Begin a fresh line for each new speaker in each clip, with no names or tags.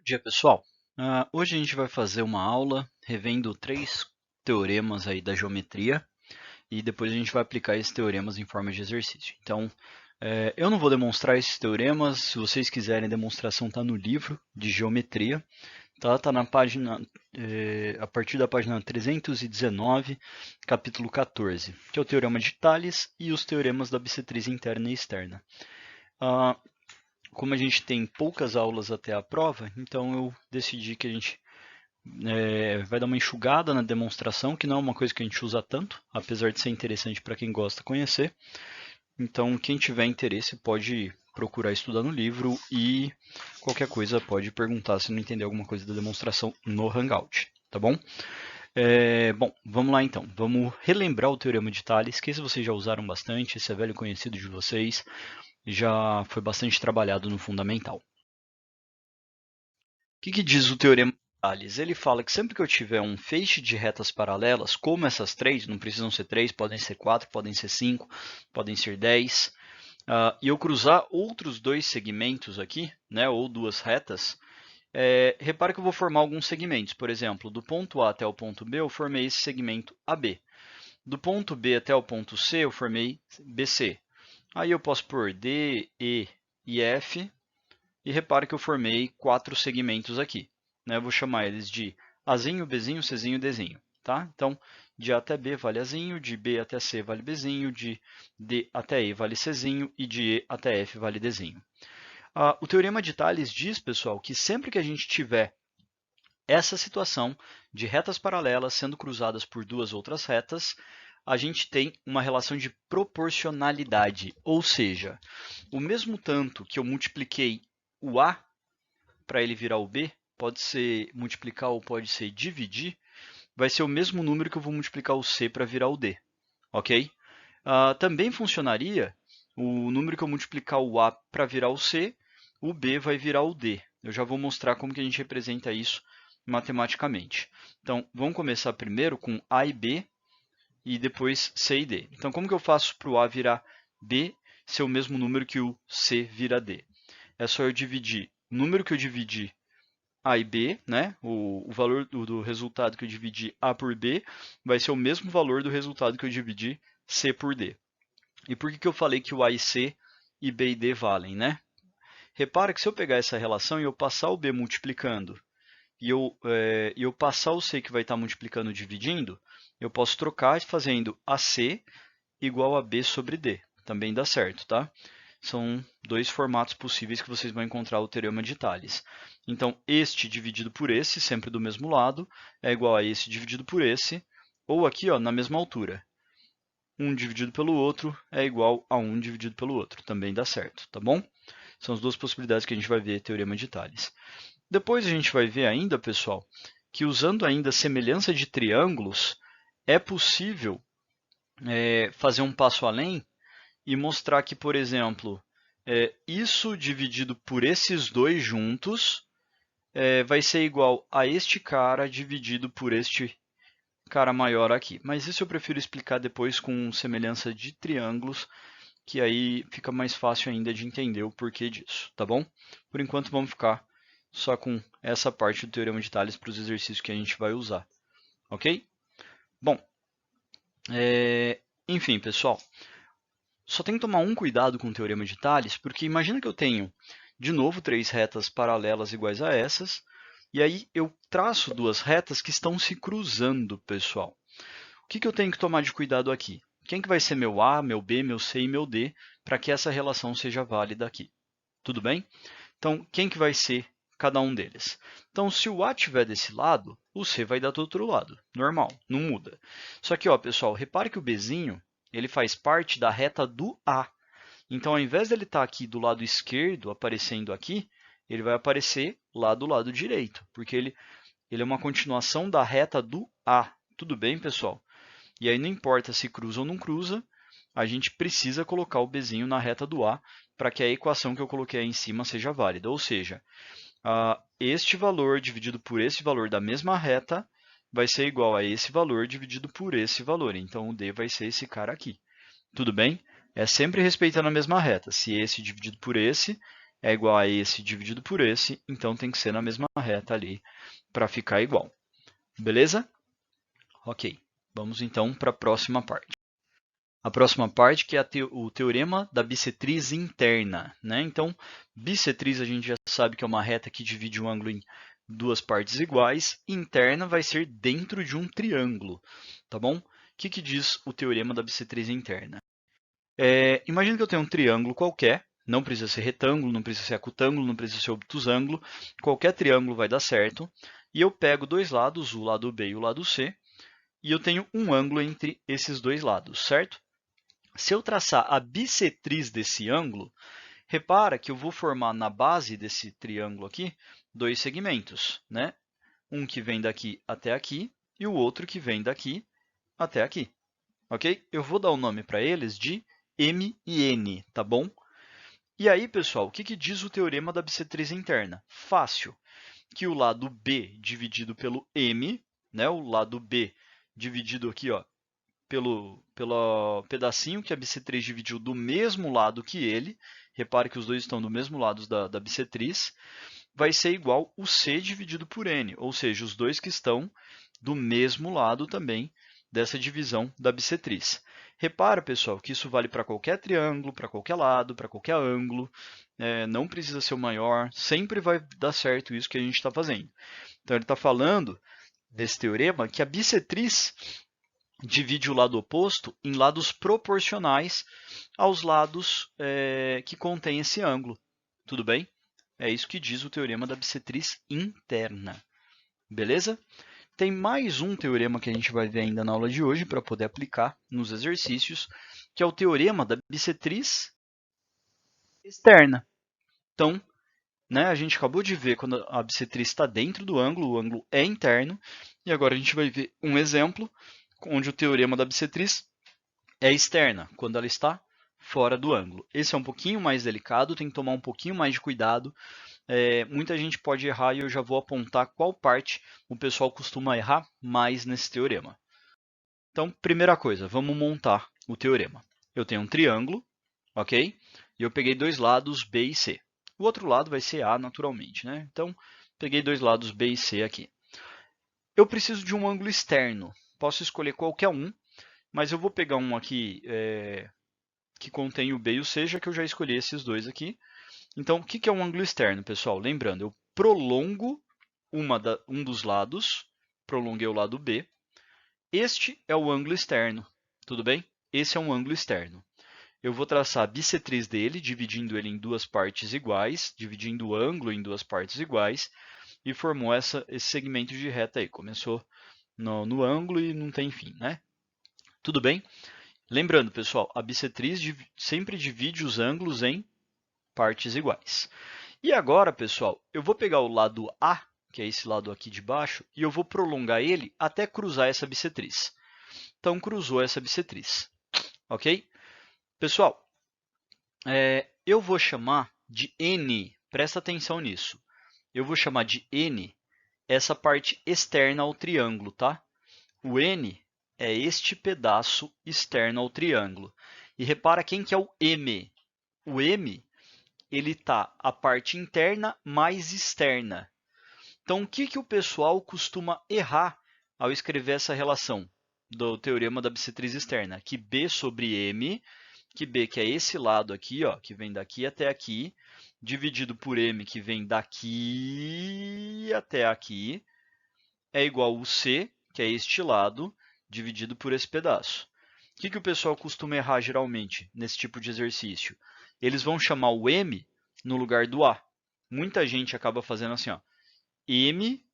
Dia pessoal, hoje a gente vai fazer uma aula revendo 3 teoremas aí da geometria e depois a gente vai aplicar esses teoremas em forma de exercício. Então, eu não vou demonstrar esses teoremas, se vocês quiserem a demonstração está no livro de geometria, tá? Tá na página, a partir da página 319, capítulo 14, que é o teorema de Tales e os teoremas da bissetriz interna e externa. Como a gente tem poucas aulas até a prova, então eu decidi que a gente vai dar uma enxugada na demonstração, que não é uma coisa que a gente usa tanto, apesar de ser interessante para quem gosta conhecer. Então, quem tiver interesse pode procurar estudar no livro e qualquer coisa pode perguntar se não entender alguma coisa da demonstração no Hangout, tá bom? Bom, vamos lá então. Vamos relembrar o Teorema de Tales, que esse vocês já usaram bastante, esse é velho conhecido de vocês, já foi bastante trabalhado no fundamental. O que diz o Teorema de Tales? Ele fala que sempre que eu tiver um feixe de retas paralelas, como essas três, não precisam ser 3, podem ser 4, podem ser 5, podem ser 10, e eu cruzar outros 2 segmentos aqui, né, ou 2 retas, repare que eu vou formar alguns segmentos. Por exemplo, do ponto A até o ponto B, eu formei esse segmento AB. Do ponto B até o ponto C, eu formei BC. Aí eu posso pôr D, E e F, e repare que eu formei 4 segmentos aqui. Né? Eu vou chamar eles de Azinho, Bzinho, Czinho e Dzinho. Tá? Então, de A até B vale Azinho, de B até C vale Bzinho, de D até E vale Czinho e de E até F vale Dzinho. O Teorema de Tales diz, pessoal, que sempre que a gente tiver essa situação de retas paralelas sendo cruzadas por 2 outras retas, a gente tem uma relação de proporcionalidade, ou seja, o mesmo tanto que eu multipliquei o A para ele virar o B, pode ser multiplicar ou pode ser dividir, vai ser o mesmo número que eu vou multiplicar o C para virar o D, ok? Também funcionaria o número que eu multiplicar o A para virar o C, o B vai virar o D. Eu já vou mostrar como que a gente representa isso matematicamente. Então, vamos começar primeiro com A e B, e depois C e D. Então, como que eu faço para o A virar B ser o mesmo número que o C vira D? É só eu dividir o número que eu dividi A e B, né? O valor do resultado que eu dividi A por B vai ser o mesmo valor do resultado que eu dividi C por D. E por que eu falei que o A e C e B e D valem, né? Repara que se eu pegar essa relação e eu passar o B multiplicando e eu passar o C que vai estar multiplicando e dividindo, eu posso trocar fazendo AC igual a B sobre D. Também dá certo, tá? São 2 formatos possíveis que vocês vão encontrar o teorema de Tales. Então, este dividido por esse, sempre do mesmo lado, é igual a esse dividido por esse, ou aqui, ó, na mesma altura. 1 dividido pelo outro é igual a 1 dividido pelo outro. Também dá certo, tá bom? São as 2 possibilidades que a gente vai ver teorema de Tales. Depois a gente vai ver ainda, pessoal, que usando ainda semelhança de triângulos, é possível fazer um passo além e mostrar que, por exemplo, isso dividido por esses dois juntos vai ser igual a este cara dividido por este cara maior aqui. Mas isso eu prefiro explicar depois com semelhança de triângulos, que aí fica mais fácil ainda de entender o porquê disso, tá bom? Por enquanto vamos ficar só com essa parte do Teorema de Tales para os exercícios que a gente vai usar, ok? Bom, enfim, pessoal, só tem que tomar um cuidado com o Teorema de Tales, porque imagina que eu tenho, de novo, 3 retas paralelas iguais a essas, e aí eu traço 2 retas que estão se cruzando, pessoal. O que eu tenho que tomar de cuidado aqui? Quem que vai ser meu A, meu B, meu C e meu D para que essa relação seja válida aqui? Tudo bem? Então, quem que vai ser cada um deles? Então, se o A estiver desse lado, o C vai dar do outro lado. Normal, não muda. Só que, ó, pessoal, repare que o Bzinho ele faz parte da reta do A. Então, ao invés dele estar aqui do lado esquerdo, aparecendo aqui, ele vai aparecer lá do lado direito, porque ele é uma continuação da reta do A. Tudo bem, pessoal? E aí não importa se cruza ou não cruza, a gente precisa colocar o Bzinho na reta do A para que a equação que eu coloquei aí em cima seja válida. Ou seja, este valor dividido por esse valor da mesma reta vai ser igual a esse valor dividido por esse valor. Então, o D vai ser esse cara aqui. Tudo bem? É sempre respeitando a mesma reta. Se esse dividido por esse é igual a esse dividido por esse, então tem que ser na mesma reta ali para ficar igual. Beleza? Ok, vamos então para a próxima parte. A próxima parte que é o teorema da bissetriz interna. Né? Então, bissetriz a gente já sabe que é uma reta que divide um ângulo em duas partes iguais. Interna vai ser dentro de um triângulo. Tá bom? O que diz o teorema da bissetriz interna? Imagina que eu tenho um triângulo qualquer, não precisa ser retângulo, não precisa ser acutângulo, não precisa ser obtusângulo, qualquer triângulo vai dar certo. E eu pego dois lados, o lado B e o lado C, e eu tenho um ângulo entre esses dois lados, certo? Se eu traçar a bissetriz desse ângulo, repara que eu vou formar na base desse triângulo aqui dois segmentos, né? Um que vem daqui até aqui e o outro que vem daqui até aqui, ok? Eu vou dar o nome para eles de M e N, tá bom? E aí, pessoal, o que diz o teorema da bissetriz interna? Fácil, que o lado B dividido pelo M, né? O lado B dividido aqui, ó, pelo pedacinho que a bissetriz dividiu do mesmo lado que ele, repare que os dois estão do mesmo lado da bissetriz, vai ser igual o C dividido por N, ou seja, os dois que estão do mesmo lado também dessa divisão da bissetriz. Repara, pessoal, que isso vale para qualquer triângulo, para qualquer lado, para qualquer ângulo, não precisa ser o maior, sempre vai dar certo isso que a gente está fazendo. Então, ele está falando, nesse teorema, que a bissetriz divide o lado oposto em lados proporcionais aos lados que contêm esse ângulo. Tudo bem? É isso que diz o teorema da bissetriz interna. Beleza? Tem mais um teorema que a gente vai ver ainda na aula de hoje para poder aplicar nos exercícios, que é o teorema da bissetriz externa. Então, né, a gente acabou de ver quando a bissetriz está dentro do ângulo, o ângulo é interno, e agora a gente vai ver um exemplo onde o teorema da bissetriz é externa, quando ela está fora do ângulo. Esse é um pouquinho mais delicado, tem que tomar um pouquinho mais de cuidado. Muita gente pode errar e eu já vou apontar qual parte o pessoal costuma errar mais nesse teorema. Então, primeira coisa, vamos montar o teorema. Eu tenho um triângulo, ok? E eu peguei dois lados B e C. O outro lado vai ser A naturalmente, né? Então, peguei dois lados B e C aqui. Eu preciso de um ângulo externo. Posso escolher qualquer um, mas eu vou pegar um aqui que contém o B e o C, já que eu já escolhi esses dois aqui. Então, o que é um ângulo externo, pessoal? Lembrando, eu prolongo um dos lados, prolonguei o lado B. Este é o ângulo externo, tudo bem? Esse é um ângulo externo. Eu vou traçar a bissetriz dele, dividindo ele em duas partes iguais, dividindo o ângulo em duas partes iguais, e formou esse segmento de reta aí. Começou no ângulo e não tem fim, né? Tudo bem? Lembrando, pessoal, a bissetriz sempre divide os ângulos em partes iguais. E agora, pessoal, eu vou pegar o lado A, que é esse lado aqui de baixo, e eu vou prolongar ele até cruzar essa bissetriz. Então, cruzou essa bissetriz. Ok? Pessoal, eu vou chamar de N, presta atenção nisso. Eu vou chamar de N essa parte externa ao triângulo, tá? O N é este pedaço externo ao triângulo. E repara quem que é o M. O M, ele está a parte interna mais externa. Então, o que o pessoal costuma errar ao escrever essa relação do teorema da bissetriz externa? Que B sobre M, que B, que é esse lado aqui, ó, que vem daqui até aqui, dividido por M, que vem daqui até aqui, é igual ao C, que é este lado, dividido por esse pedaço. O que o pessoal costuma errar geralmente nesse tipo de exercício? Eles vão chamar o M no lugar do A. Muita gente acaba fazendo assim, ó, M,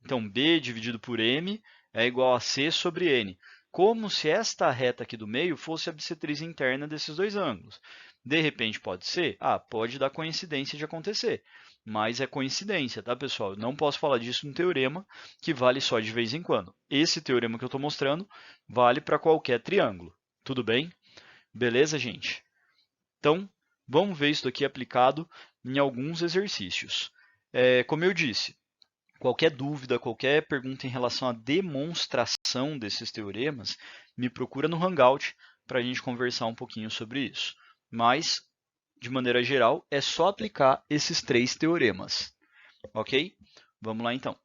então B dividido por M é igual a C sobre N. Como se esta reta aqui do meio fosse a bissetriz interna desses dois ângulos. De repente pode ser? Pode dar coincidência de acontecer. Mas é coincidência, tá, pessoal? Eu não posso falar disso no teorema, que vale só de vez em quando. Esse teorema que eu estou mostrando vale para qualquer triângulo. Tudo bem? Beleza, gente? Então, vamos ver isso daqui aplicado em alguns exercícios. Como eu disse, qualquer dúvida, qualquer pergunta em relação à demonstração desses teoremas, me procura no Hangout para a gente conversar um pouquinho sobre isso. Mas de maneira geral, é só aplicar esses 3 teoremas. Ok? Vamos lá então.